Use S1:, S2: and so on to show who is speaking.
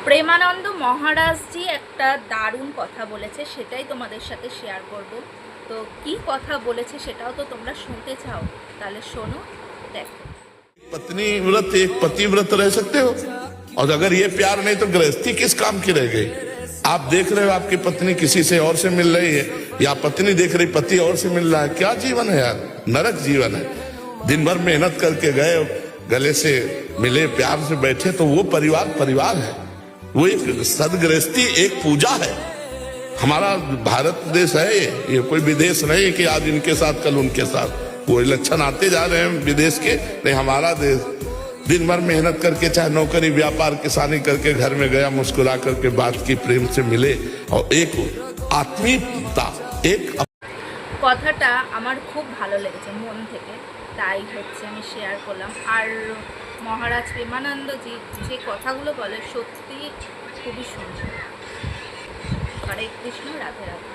S1: প্রেমানন্দ মহারাজজি একটা দারুণ কথা বলেছে, সেটাই তোমাদের সাথে শেয়ার করব। তো কি কথা বলেছে সেটাও তো তোমরা শুনতে চাও, তাহলে শোনো, দেখো।
S2: पत्नी व्रत एक पति व्रत रह सकते हो, और अगर ये प्यार नहीं तो गृहस्थी किस काम की रह गई। आप देख रहे हो आपकी पत्नी किसी से और से मिल रही है, या पत्नी देख रही पति और से मिल रहा है, क्या जीवन है यार, नरक जीवन है। दिन भर मेहनत करके गए, गले से मिले, प्यार से बैठे, तो वो परिवार परिवार है, वो एक सदगृहस्थी एक पूजा है। हमारा भारत देश है, ये कोई विदेश नहीं है कि आज इनके साथ कल उनके साथ। वो लक्षण आते जा रहे हैं विदेश के, नहीं हमारा देश दिन भर मेहनत करके, चाहे नौकरी व्यापार किसानी करके घर में गया, मुस्कुरा करके बात की, प्रेम से मिले, और एक आत्मीयता एक।
S1: কথাটা আমার খুব ভালো লেগেছে মন থেকে, তাই হচ্ছে আমি শেয়ার করলাম। আর মহারাজ প্রেমানন্দজি যে কথাগুলো বলে সত্যি খুবই সুন্দর। হরে কৃষ্ণ, রাধে রাধে।